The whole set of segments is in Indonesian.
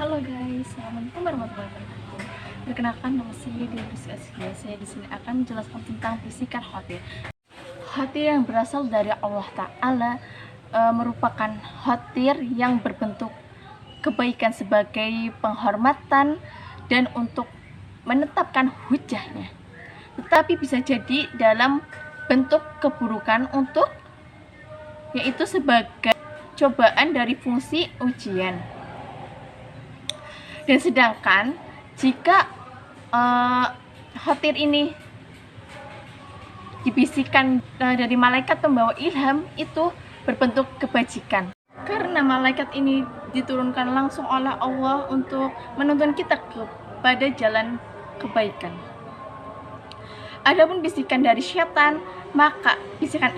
Halo guys, assalamualaikum warahmatullahi wabarakatuh. Perkenalkan, nama saya Dewi Askia. Saya di sini akan menjelaskan tentang bisikan khotir. Khotir yang berasal dari Allah Ta'ala merupakan khotir yang berbentuk kebaikan sebagai penghormatan dan untuk menetapkan hujahnya. Tetapi bisa jadi dalam bentuk keburukan yaitu sebagai cobaan dari fungsi ujian. Dan sedangkan jika khotir ini dibisikkan dari malaikat pembawa ilham, itu berbentuk kebajikan, karena malaikat ini diturunkan langsung oleh Allah untuk menuntun kita kepada jalan kebaikan. Adapun bisikan dari syaitan, maka bisikan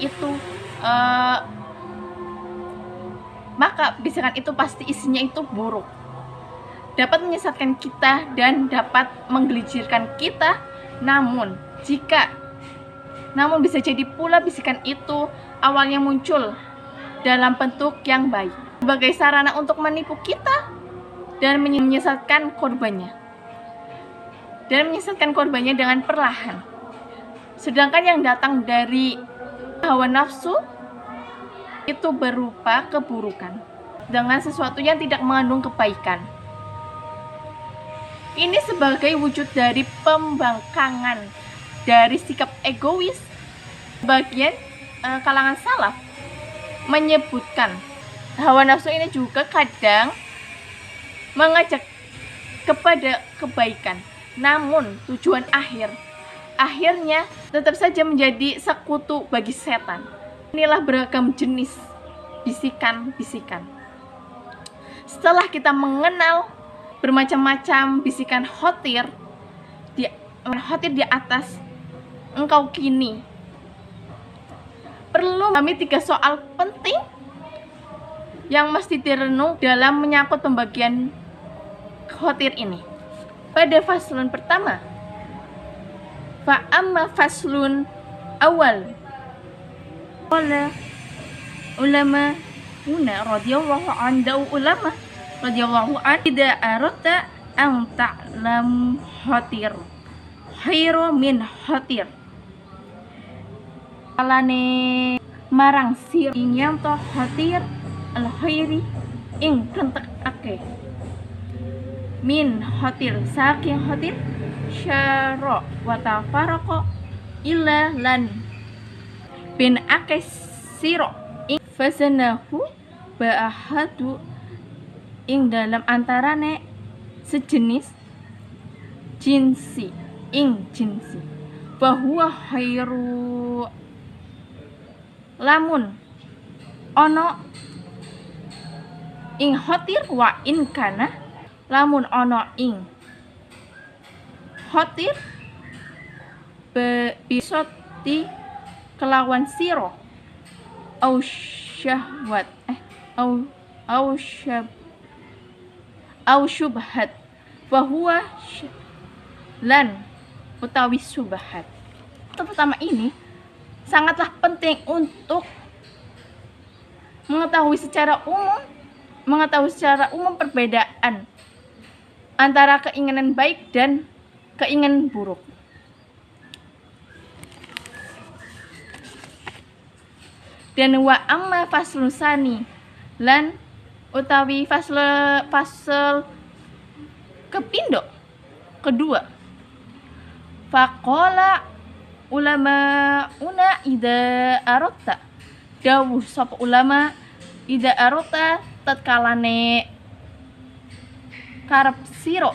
itu pasti isinya itu buruk, dapat menyesatkan kita dan dapat menggelincirkan kita. Namun bisa jadi pula bisikan itu awalnya muncul dalam bentuk yang baik, sebagai sarana untuk menipu kita dan menyesatkan korbannya dengan perlahan. Sedangkan yang datang dari hawa nafsu itu berupa keburukan dengan sesuatu yang tidak mengandung kebaikan. Ini sebagai wujud dari pembangkangan dari sikap egois. Bagian kalangan salaf menyebutkan hawa nafsu ini juga kadang mengajak kepada kebaikan, namun tujuan akhirnya tetap saja menjadi sekutu bagi setan. Inilah beragam jenis bisikan-bisikan. Setelah kita mengenal bermacam-macam bisikan khotir di atas, engkau kini perlu memahami 3 soal penting yang mesti direnung dalam menyangkut pembagian khotir ini. Pada faslun pertama, fa'amma faslun awal, qala ulama radhiyallahu tidak arata ang ta'lam khotir khairu min khotir. Kalane marang sir yang to khotir al khairi ing kentek ake min khotir saking khotir syara wa tafaraqo illa lan bin ake siro ing fasanahu ba'ahadu ing dalam antarane sejenis jinsi bahwa khairu lamun ono ing khotir wa in kana lamun ono ing khotir bisoti kelawan siro au syahwat au syubhat bahwa lan utawi subhat. Itu pertama ini sangatlah penting untuk mengetahui secara umum perbedaan antara keinginan baik dan keinginan buruk. Dan wa amma faslun sani lan utawi fasal kepindo kedua, faqala ulama ida arota dawuh sapa ulama ida arota tatkalane karep siro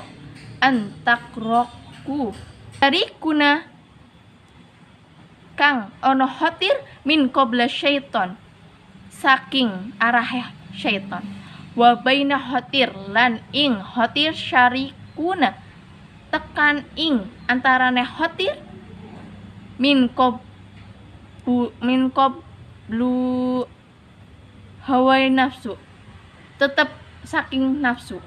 antakroku dari kuna kang ono khotir min qabla syaiton saking arah syaiton wa baina khotir lan ing khotir syarikuna tekan ing antarane khotir min qablu hawa nafsu tetap saking nafsu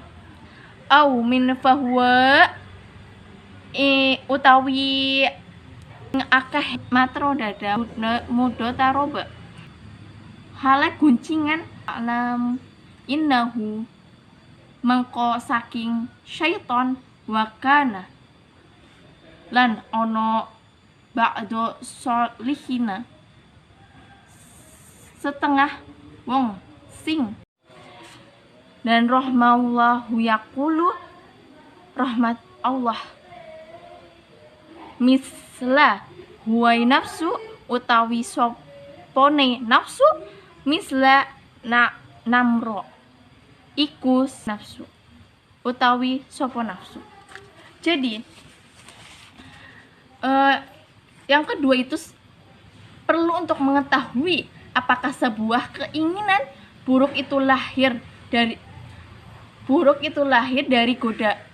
au min fahwa utawi akeh matro dada mudo taroba halak guncingan alam innahu mengko saking syaiton wakana lan ono ba'do solihina setengah wong sing dan rahmallahu yaqulu rahmat Allah misla huwai nafsu utawi sopone nafsu misla namro iku nafsu utawi sopo nafsu. Jadi yang kedua itu perlu untuk mengetahui apakah sebuah keinginan buruk itu lahir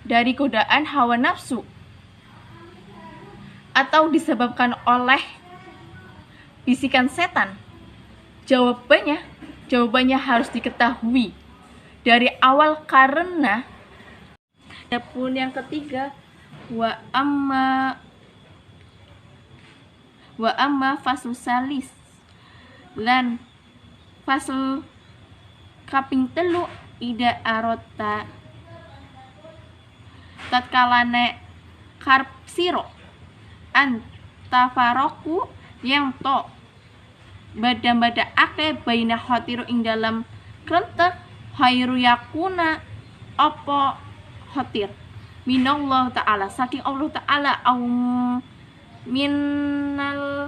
dari godaan hawa nafsu atau disebabkan oleh bisikan setan. Jawabannya harus diketahui dari awal karena adapun yang ketiga wa amma fasl salis lan fasl kaping telu ida arota tatkalane karep siro antafaroku yang to bada ake baina khotiru ing dalam krentek khairu yakuna apa khotir minallah ta'ala saking Allah ta'ala au minal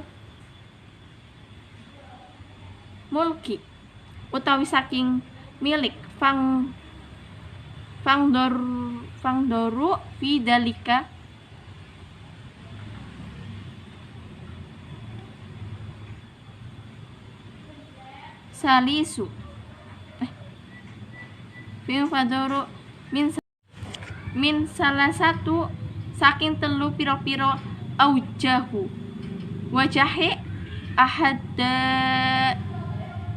mulki utawi saking milik fangdoru fi dalika salisu fangdoru min salah satu saking telu piro-piro aujahu wajahe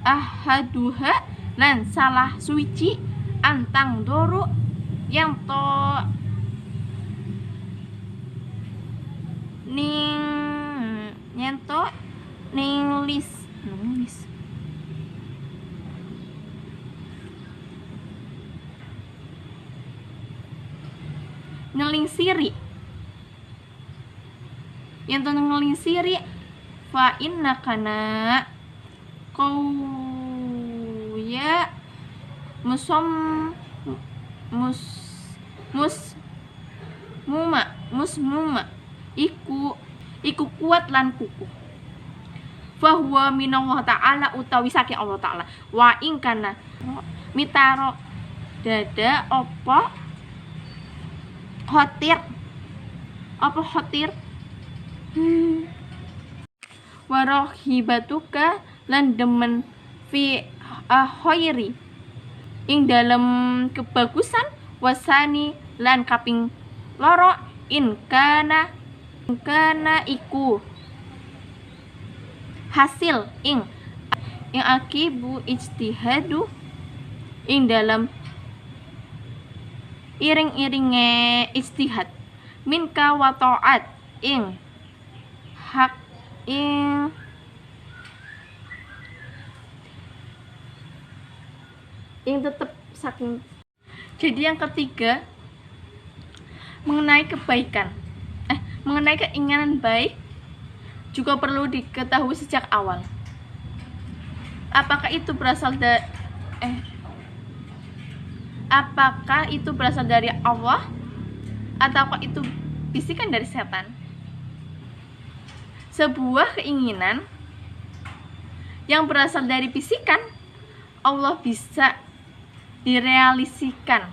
ahaduha lan salah suci antang doru yang to ning lis ngelingsiri yang to ngelingsiri fa inna kana kau ya musmuma iku kuat lan kukuh fahuwa minallah ta'ala utawi saking Allah ta'ala wa ing kana mitaro dada apa khotir warohibatuka lan demen fi khairi ing dalam kebagusan wasani lan kaping loro in kana iku hasil ing akibu ijtihadu ing dalam iring-iringe ijtihad minka wa ta'at ing hak ing tetep saking. Jadi yang ketiga mengenai kebaikan mengenai keinginan baik juga perlu diketahui sejak awal apakah itu berasal dari Allah ataukah itu bisikan dari setan. Sebuah keinginan yang berasal dari bisikan Allah bisa direalisasikan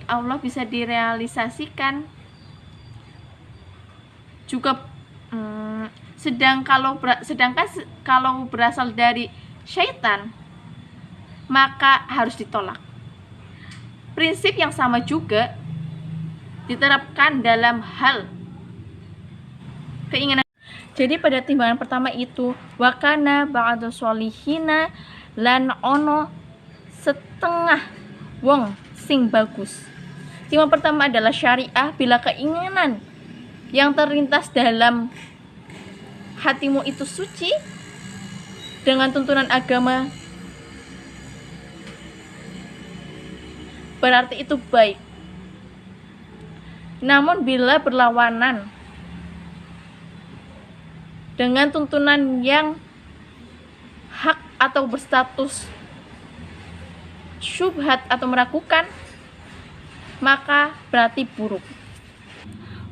Allah bisa direalisasikan juga sedangkan kalau berasal dari syaitan maka harus ditolak. Prinsip yang sama juga diterapkan dalam hal keinginan. Jadi pada timbangan pertama itu wakana ba'du solihina lan ono setengah wong sing bagus. Timbangan pertama adalah syariah bila keinginan yang terlintas dalam hatimu itu suci dengan tuntunan agama, berarti itu baik. Namun bila berlawanan dengan tuntunan yang hak atau berstatus syubhat atau meragukan, maka berarti buruk.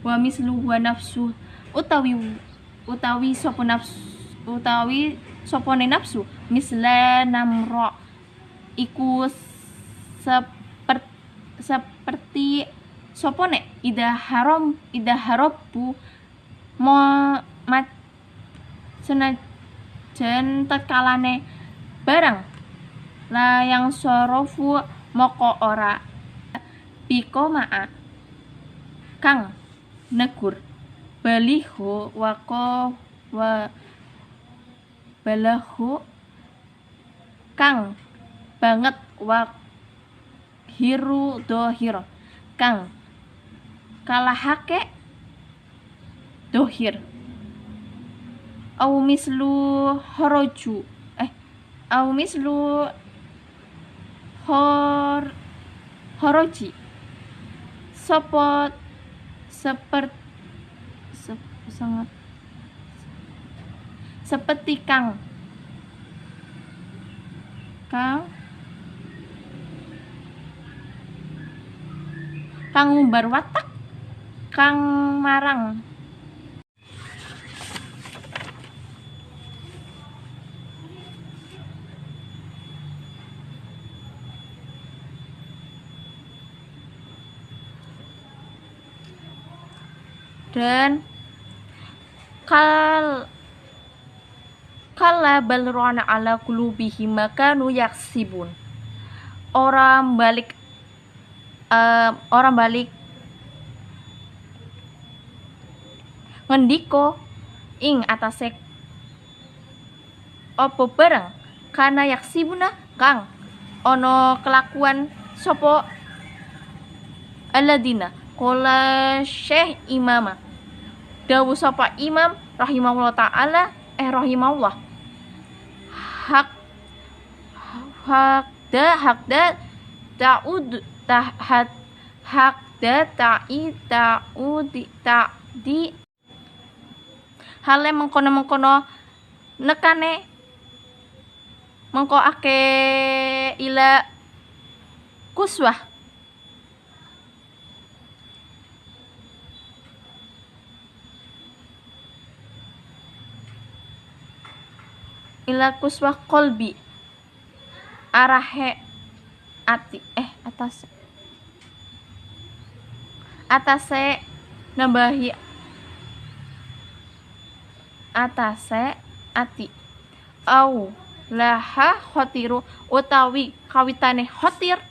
Wa mislu wa nafsu utawi sopone nafsu misla namro iku seperti sopone ida harobu mo mat senajan tatkalane barang la yang sorofu moko ora biko maa kang negur balihu wako wa balahu kang banget wa hiru dohir kang kalahake dohir au mislu horoju au mislu horoji sopot seperti kang ngumbar watak kang marang dan kala balrona ala qulubihim makanu yaksibun orang balik ngendiko ing atase opo bareng kana yaksibuna kang ono kelakuan sopo aladina kola syekh imama dawu sapa imam rahimahullah ta'ala rahimahullah hakda ta'di hale mengkono nekane mengko ake ila kuswah ila kuswah kolbi arahe ati atase nambahi atase ati au laha khotiru utawi kawitane khotir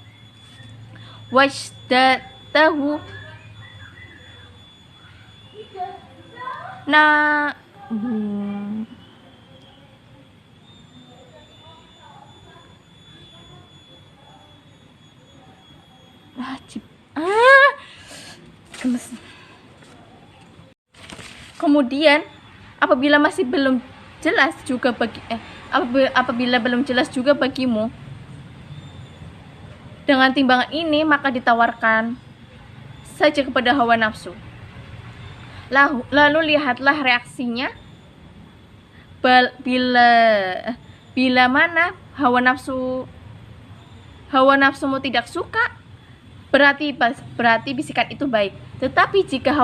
wajdatahu na kemudian apabila masih belum jelas juga apabila belum jelas juga bagimu dengan timbangan ini, maka ditawarkan saja kepada hawa nafsu. Lalu lihatlah reaksinya bila mana hawa nafsumu tidak suka, berarti bisikan itu baik. Tetapi jika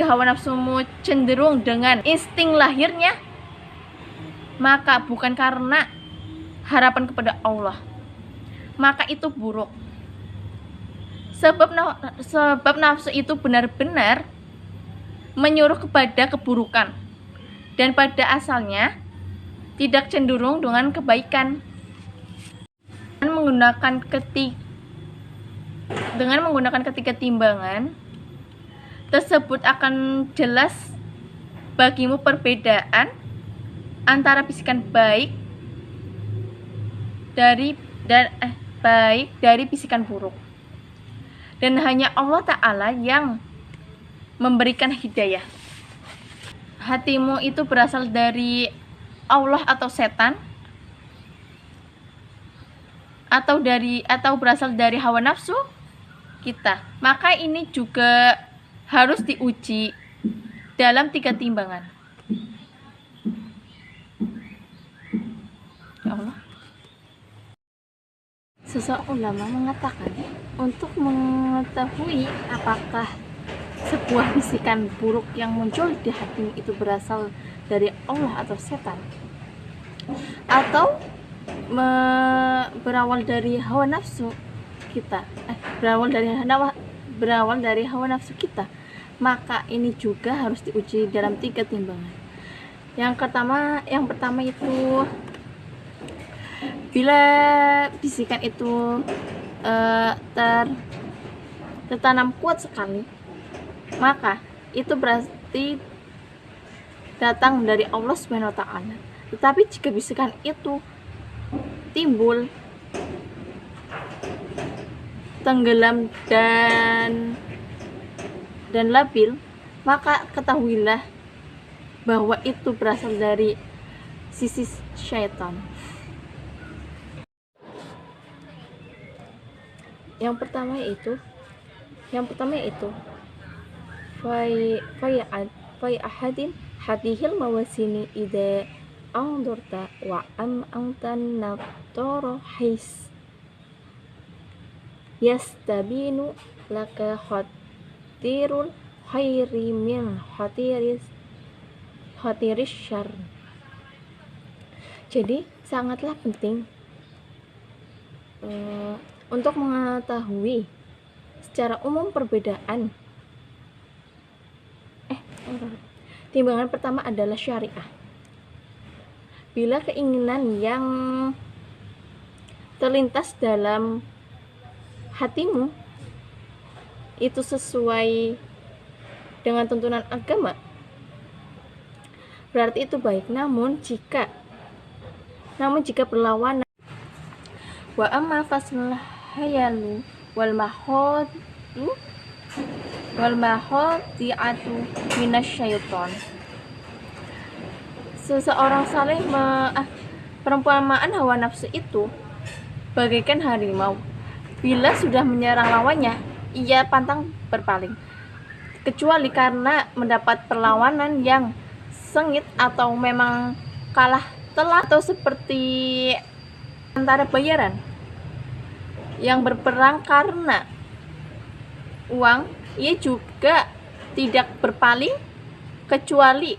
hawa nafsumu cenderung dengan insting lahirnya, maka bukan karena harapan kepada Allah, maka itu buruk. Sebab nafsu itu benar-benar menyuruh kepada keburukan dan pada asalnya tidak cenderung dengan kebaikan. Dengan menggunakan ketiga timbangan tersebut akan jelas bagimu perbedaan antara bisikan baik dari bisikan buruk. Dan hanya Allah Ta'ala yang memberikan hidayah. Hatimu itu berasal dari Allah atau setan, atau berasal dari hawa nafsu kita, maka ini juga harus diuji dalam 3 timbangan. Ya Allah. Seseorang ulama mengatakan, untuk mengetahui apakah sebuah bisikan buruk yang muncul di hatimu itu berasal dari Allah atau setan, atau berawal dari hawa nafsu kita, berawal dari hawa nafsu kita, maka ini juga harus diuji dalam 3 timbangan. Yang pertama itu, bila bisikan itu tertanam kuat sekali, maka itu berarti datang dari Allah Subhanahu wa taala. Tetapi jika bisikan itu timbul, tenggelam dan labil, maka ketahuilah bahwa itu berasal dari sisi syaitan. Yang pertama itu fai ahadin hadihil mawasini ida angdurta wa antan natoro hais yastabinu laka khatirul khairi min khatiris syarr. Jadi sangatlah penting untuk mengetahui secara umum perbedaan. Timbangan pertama adalah syariah. Bila keinginan yang terlintas dalam hatimu itu sesuai dengan tuntunan agama, berarti itu baik. Namun jika berlawanan, wa amma fasl hayalu wal mahodi'atu minasyaiton. Seseorang saling perumpamaan hawa nafsu itu bagaikan harimau. Bila sudah menyerang lawannya, ia pantang berpaling, kecuali karena mendapat perlawanan yang sengit atau memang kalah telak, atau seperti antara bayaran yang berperang karena uang, ia juga tidak berpaling kecuali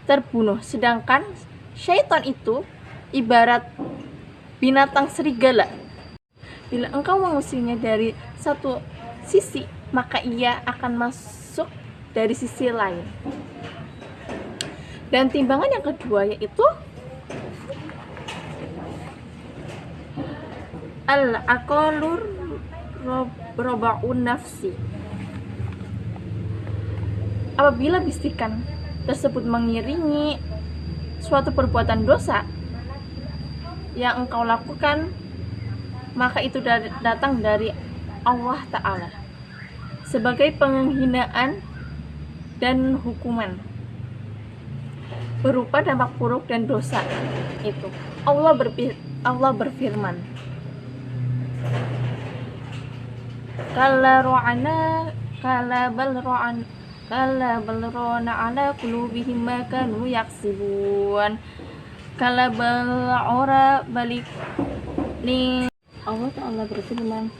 terbunuh. Sedangkan syaitan itu ibarat binatang serigala. Bila engkau mengusirnya dari satu sisi, maka ia akan masuk dari sisi lain. Dan timbangan yang kedua yaitu al-aqalur roba'un nafsi. Apabila bisikan tersebut mengiringi suatu perbuatan dosa yang engkau lakukan, maka itu datang dari Allah Ta'ala sebagai penghinaan dan hukuman berupa dampak buruk dan dosa itu. Allah berfirman, kala balrona ala qulubihim ma kanu yaksibun. Kala bal'ora balik ni Allah Ta'ala berfirman,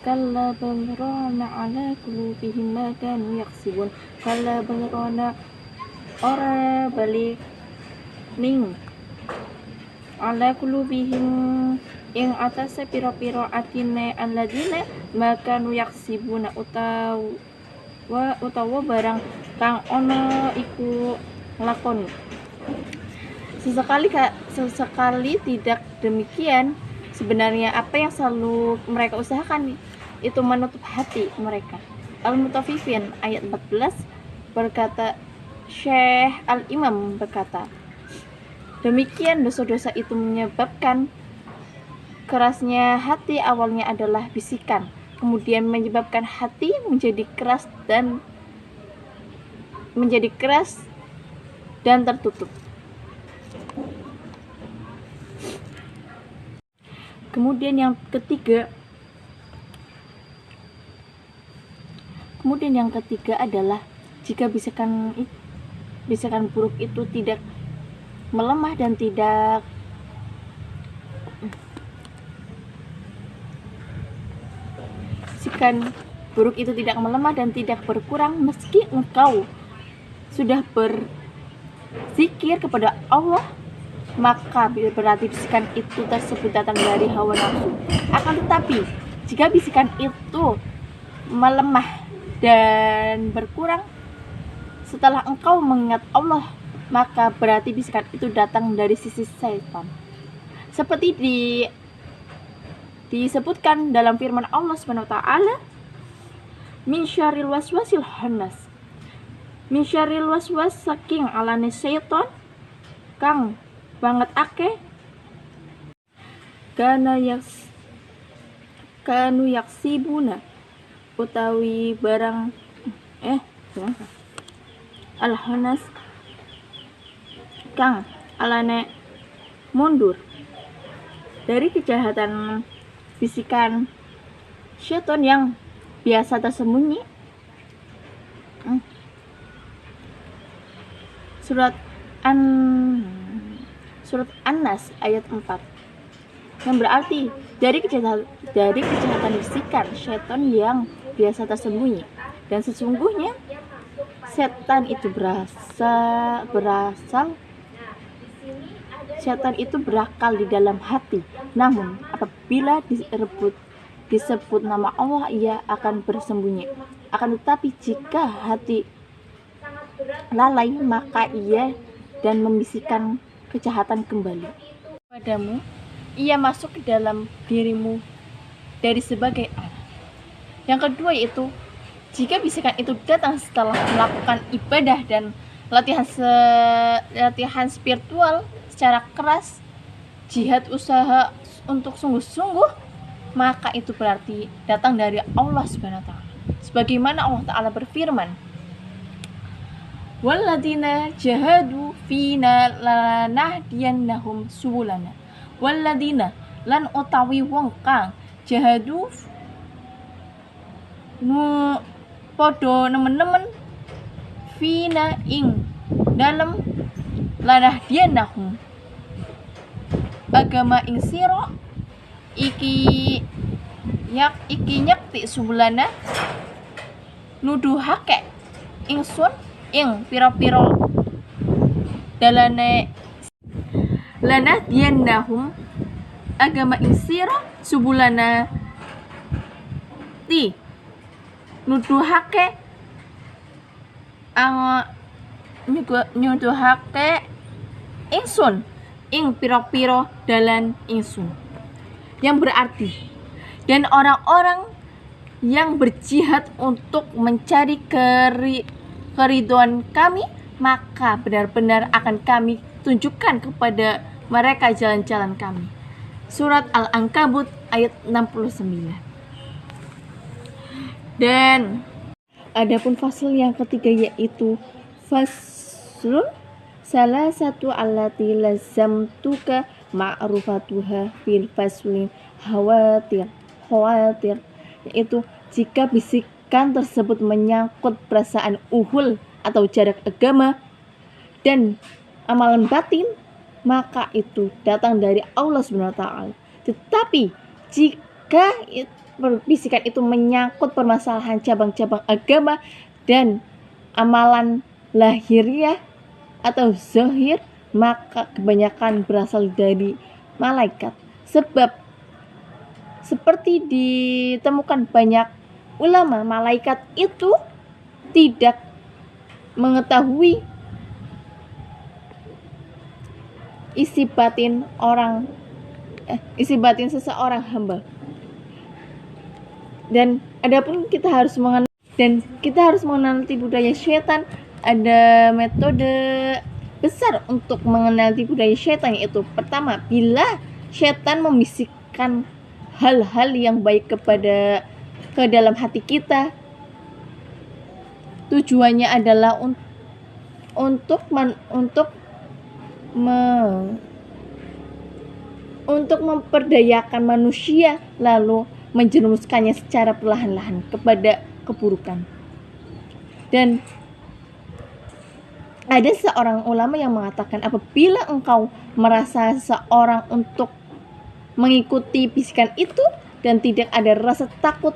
kala balrona ala qulubihim ma kanu yaksibun. Kala balrona ora balik ning ala qulubihim yang atas piro-piro atine alladzina maka nu yaksibuna utawa barang kang ono iku nglakoni. Sesekali tidak demikian. Sebenarnya apa yang selalu mereka usahakan itu menutup hati mereka. Al-Mutaffifin ayat 14 berkata, Syekh Al-Imam berkata, demikian dosa-dosa itu menyebabkan kerasnya hati. Awalnya adalah bisikan, kemudian menyebabkan hati menjadi keras dan tertutup. Kemudian yang ketiga adalah jika bisikan buruk itu tidak melemah dan tidak berkurang meski engkau sudah berzikir kepada Allah, maka berarti bisikan itu tersebut datang dari hawa nafsu. Akan tetapi jika bisikan itu melemah dan berkurang setelah engkau mengingat Allah, maka berarti bisikan itu datang dari sisi syaitan. Seperti disebutkan dalam firman Allah Subhanahu wa taala, min syarril waswasil khannas, min syarril waswas saking alane syaitan kang banget akeh kanu yaksibuna utawi barang al-khannas kang alane mundur dari kejahatan bisikan syaitan yang biasa tersembunyi. Surat An-Nas ayat 4, yang berarti dari kejahatan bisikan syaitan yang biasa tersembunyi, dan sesungguhnya setan itu berakal di dalam hati. Namun apabila disebut nama Allah, ia akan bersembunyi. Akan tetapi jika hati lalai, maka ia dan membisikkan kejahatan kembali padamu. Ia masuk ke dalam dirimu dari sebagai anak. Yang kedua yaitu jika bisikan itu datang setelah melakukan ibadah dan latihan spiritual secara keras, jihad usaha untuk sungguh-sungguh, maka itu berarti datang dari Allah Subhanahu wa taala. Sebagaimana Allah taala berfirman, walladzina jahadu fina lanahdiyannahum subulana. Walladzina lan utawi wong kang jahadu podo nemen-nemen fina ing dalem lanahdiyannahum agama ing sira iki nyekti subulana nuduhake ingsun ing pira-pira dalane lana diannahum agama ing sira subulana ti nuduhake ingsun ing pira-pira dalan ingsun, yang berarti dan orang-orang yang berjihad untuk mencari keriduan kami, maka benar-benar akan kami tunjukkan kepada mereka jalan-jalan kami. Surat Al-Ankabut ayat 69. Dan adapun fasal yang ketiga yaitu faslun salah satu allati lazamtuka ma'rufatuha fil faslin khawatir, yaitu jika bisikan tersebut menyangkut perasaan uhul atau jarak agama dan amalan batin, maka itu datang dari Allah Subhanahu wa taala. Tetapi jika bisikan itu menyangkut permasalahan cabang-cabang agama dan amalan lahiriah atau zahir, maka kebanyakan berasal dari malaikat. Sebab seperti ditemukan banyak ulama, malaikat itu tidak mengetahui isi batin seseorang hamba. Dan adapun kita harus mengenal budaya syaitan. Ada metode besar untuk mengenali budaya syaitan, yaitu pertama, bila syaitan membisikkan hal-hal yang baik kepada ke dalam hati kita. Tujuannya adalah untuk memperdayakan manusia, lalu menjerumuskannya secara perlahan-lahan kepada keburukan. Dan ada seorang ulama yang mengatakan, apabila engkau merasa seorang untuk mengikuti bisikan itu dan tidak ada rasa takut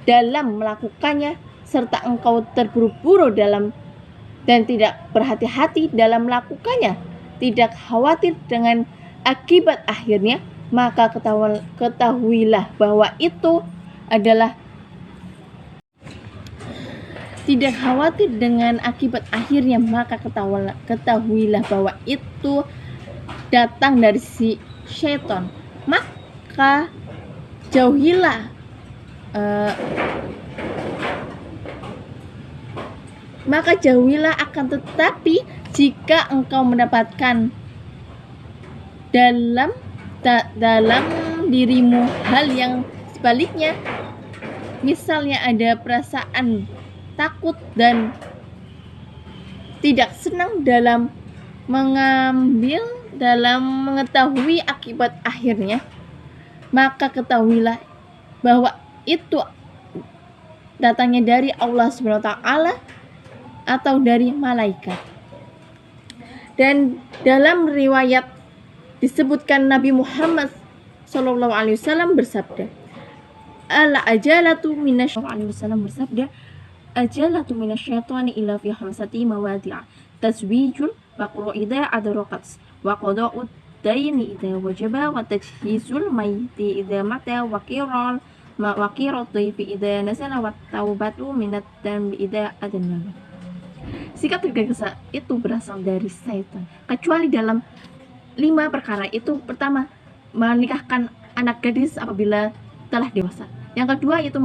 dalam melakukannya, serta engkau terburu-buru dan tidak berhati-hati dalam melakukannya, tidak khawatir dengan akibat akhirnya, maka ketahuilah bahwa itu adalah tidak khawatir dengan akibat akhirnya, maka ketahuilah bahwa itu datang dari si syaitan. Maka jauhilah akan tetapi jika engkau mendapatkan dalam dirimu hal yang sebaliknya, misalnya ada perasaan takut dan tidak senang dalam mengetahui akibat akhirnya, maka ketahuilah bahwa itu datangnya dari Allah SWT atau dari malaikat. Dan dalam riwayat disebutkan Nabi Muhammad SAW bersabda, ajalatu minasyaitani ila fi khamsati mawadi'a taswijul wa qur'ida adraqat wa qada'ud daini idza wajaba wa tajhizul mayti idza mata wa qiratu fi idza nasala wa taubatu minat dambi idza adna. Sikap tergesa itu berasal dari setan, kecuali dalam 5 perkara itu. Pertama, menikahkan anak gadis apabila telah dewasa. Yang kedua yaitu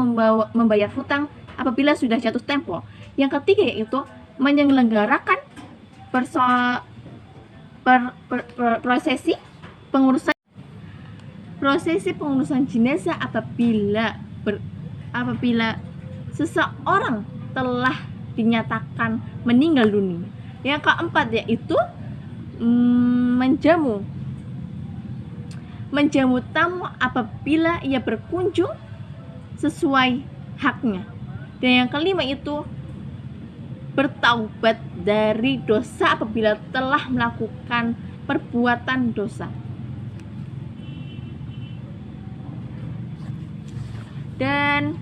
membayar hutang apabila sudah jatuh tempo. Yang ketiga yaitu menyelenggarakan prosesi pengurusan jenazah apabila seseorang telah dinyatakan meninggal dunia. Yang keempat yaitu menjamu tamu apabila ia berkunjung sesuai haknya. Dan yang kelima itu bertaubat dari dosa apabila telah melakukan perbuatan dosa. Dan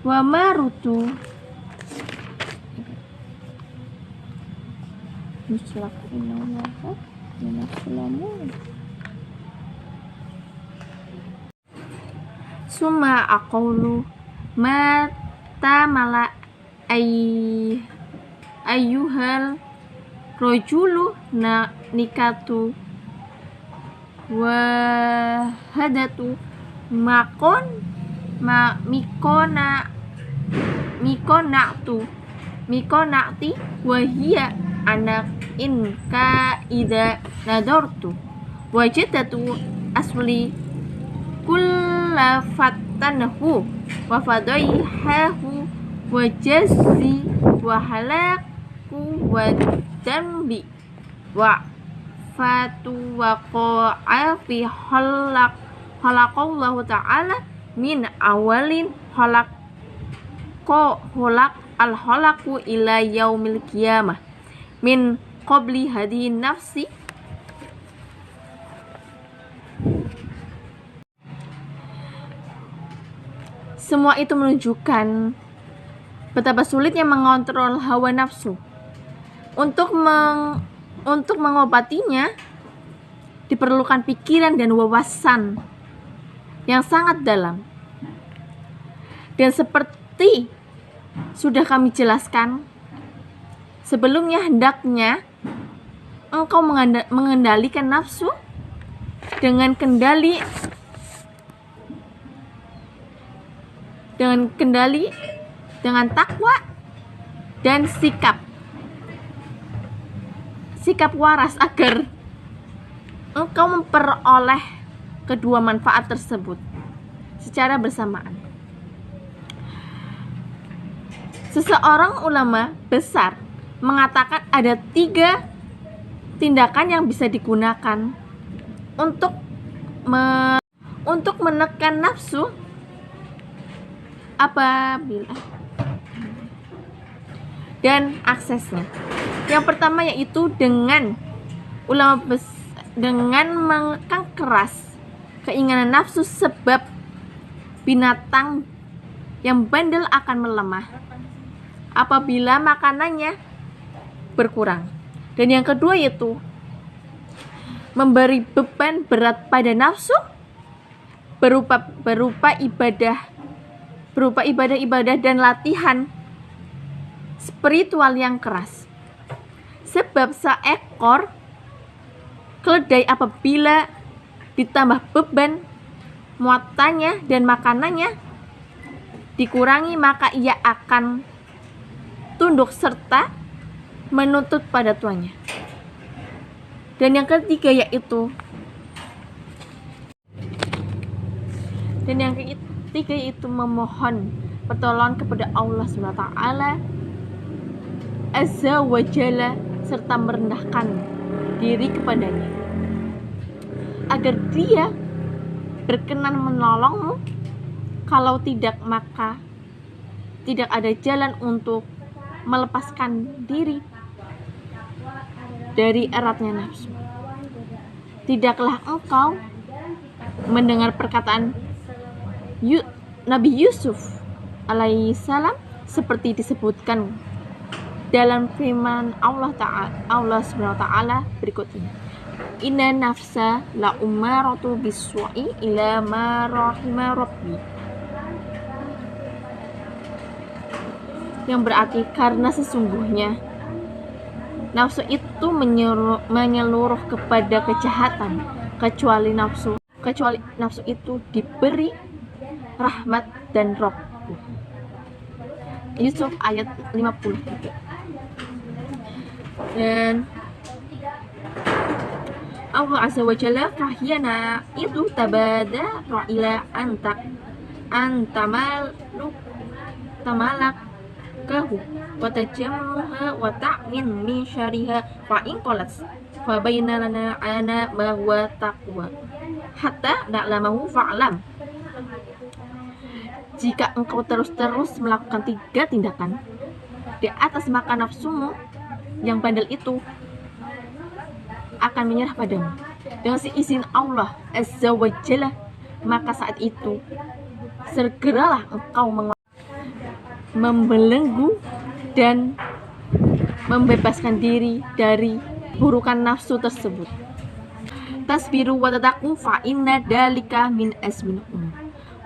wa marutu summa aqulu ma tamala ayyuhal rajulu nikatu wa hadatu mikonati wa hiya anak inka ida nadartu wajadatu asli kullafatanahu wa fadaihahu wa jazzi wa halaku wa dambi wa fatu wa qa'a fi khalaqallahu ta'ala min awalin khalaq al-khalaqu ila yaumil qiyamah min qabli hadi nafsi. Semua itu menunjukkan betapa sulitnya mengontrol hawa nafsu. Untuk mengobatinya diperlukan pikiran dan wawasan yang sangat dalam. Dan seperti sudah kami jelaskan sebelumnya, hendaknya engkau mengendalikan nafsu dengan kendali, dengan takwa dan sikap waras agar engkau memperoleh kedua manfaat tersebut secara bersamaan. Seseorang ulama besar mengatakan ada 3 tindakan yang bisa digunakan untuk menekan nafsu apabila dan aksesnya. Yang pertama yaitu dengan mengekang keras keinginan nafsu, sebab binatang yang bandel akan melemah apabila makanannya berkurang. Dan yang kedua yaitu memberi beban berat pada nafsu berupa ibadah dan latihan spiritual yang keras. Sebab seekor keledai apabila ditambah beban muatannya dan makanannya dikurangi, maka ia akan tunduk serta menuntut pada tuannya. Dan yang ketiga yaitu memohon pertolongan kepada Allah SWT Azza wa Jalla serta merendahkan diri kepadanya agar dia berkenan menolongmu. Kalau tidak, maka tidak ada jalan untuk melepaskan diri dari eratnya nafsu. Tidaklah engkau mendengar perkataan Nabi Yusuf alaihissalam seperti disebutkan dalam firman Allah Subhanahu wa taala berikut ini. Inna nafsa la umaratu biswa'i ila ma rahima rabbi. Yang berarti karena sesungguhnya nafsu itu menyeluruh kepada kejahatan kecuali nafsu itu diberi rahmat dan Rabbu. Yusuf ayat 53. Dan Allah Azza wa Jalla fahyana itu tabada ila tamalak kahu wa tajammuha wa ta'min min syariha fa in qalas fa bayna lana ana ma huwa taqwa hatta na'lamahu fa'lam. Jika engkau terus-terus melakukan 3 tindakan di atas makan nafsumu yang bandel itu akan menyerah padamu dengan seizin Allah Azza wa Jalla, maka saat itu segeralah engkau membelenggu dan membebaskan diri dari burukan nafsu tersebut. Tasbiru wa tataku fa inna dalika min azmin umur.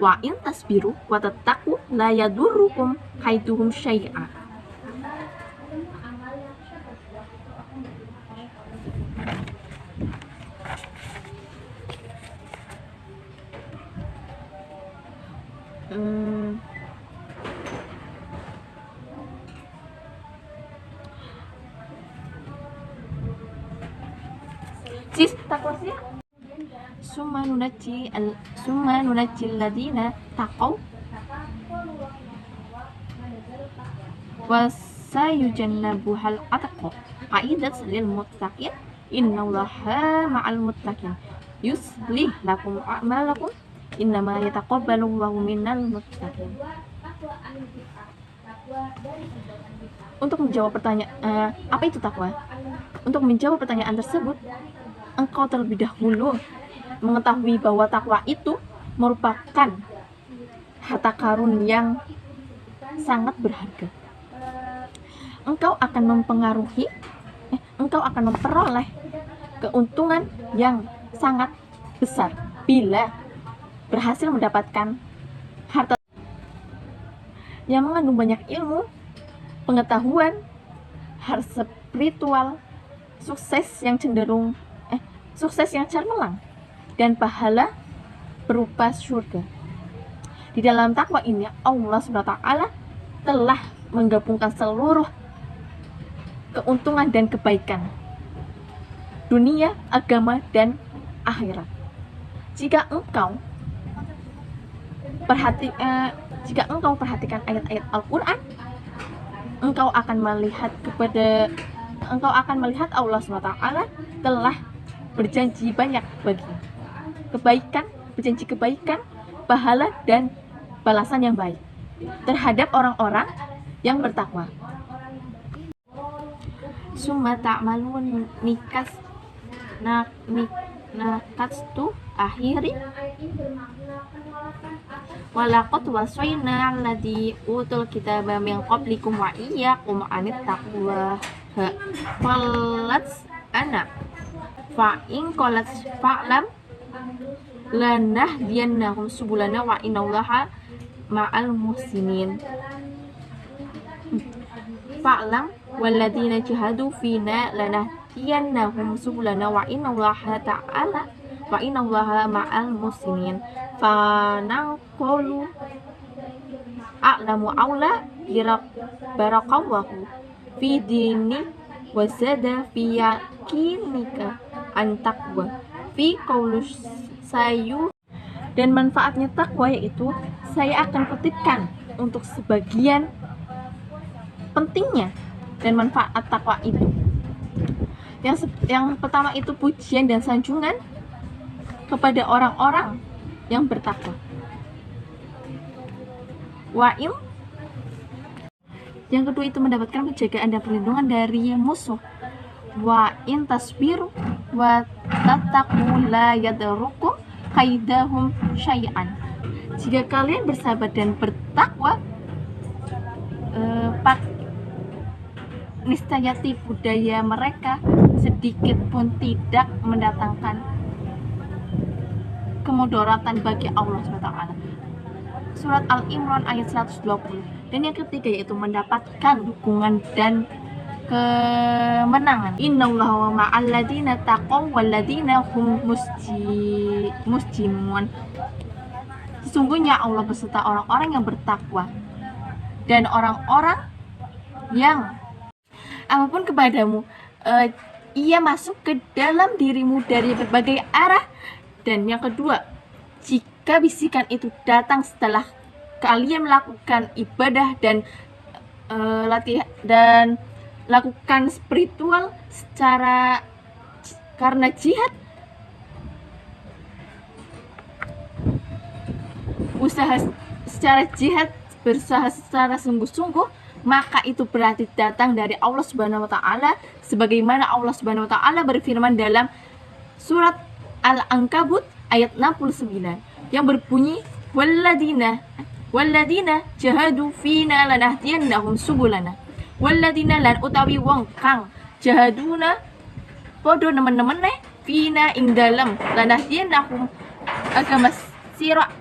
Wa in tasbiru wa tataku la yadurrukum kaiduhum syai'a. Sis, takwa sih. Summa nunajji alladhina taqaw wa sayujannabuhal atqa qaidat lil muttaqin innallaha ma'al muttaqin yuslih lakum a'malakum innama yataqabbalullahu minal muttaqin. Untuk menjawab pertanyaan apa itu takwa? Untuk menjawab pertanyaan tersebut, engkau terlebih dahulu mengetahui bahwa takwa itu merupakan harta karun yang sangat berharga. Engkau akan memperoleh keuntungan yang sangat besar bila berhasil mendapatkan harta yang mengandung banyak ilmu, pengetahuan, harta spiritual, sukses yang cemerlang, dan pahala berupa surga. Di dalam takwa ini Allah SWT telah menggabungkan seluruh keuntungan dan kebaikan dunia, agama, dan akhirat. Jika engkau perhatikan ayat-ayat Al-Quran, engkau akan melihat Allah SWT telah berjanji banyak bagi kebaikan, berjanji kebaikan, pahala, dan balasan yang baik terhadap orang-orang yang bertakwa. Summa ta'malun nakastu akhiri walaqad wasayna alladhi utul kitaba min qablikum wa iyyakum anit taqwa qalat ana fa in qalat fa'lam lanahdiyannahum subulana wa innallaha ma'al muhsinin fa'lam walladzina jahadu fina lanahdiyannahum subulana wa innallaha ma'al muhsinin fanaqulu a'lamu aula barakallahu fi dini wa zada fi yakinika antaqwa fi qaulus sayu. Dan manfaatnya takwa yaitu saya akan kutipkan untuk sebagian pentingnya dan manfaat takwa itu. Yang pertama itu pujian dan sanjungan kepada orang-orang yang bertakwa. Wa'il. Yang kedua itu mendapatkan penjagaan dan perlindungan dari musuh. Wa in tasbiru wa tattaqu la yadurrukum kaidahum syai'an. Jika kalian bersabar dan bertakwa, niscaya tipu daya mereka sedikit pun tidak mendatangkan kemudaratan bagi Allah SWT. Surat Al-Imran ayat 120. Dan yang ketiga yaitu mendapatkan dukungan dan kemenangan. Innallaha ma'al ladzina taqaw wal ladzina hum muslimun. Sesungguhnya Allah beserta orang-orang yang bertakwa dan orang-orang yang apapun kepadamu ia masuk ke dalam dirimu dari berbagai arah. Dan yang kedua, jika bisikan itu datang setelah kalian melakukan ibadah dan latihan dan lakukan spiritual karena jihad, berusaha secara sungguh-sungguh, maka itu berarti datang dari Allah Subhanahu wa taala, sebagaimana Allah Subhanahu wa taala berfirman dalam surat Al-Ankabut ayat 69 yang berbunyi walladzina jahadu fina lanahdiyannahum subulana. Walladzina lan utawi wong kang jahaduna podo nemen-nemene fina ing dalem lanahdiyannahum agama sira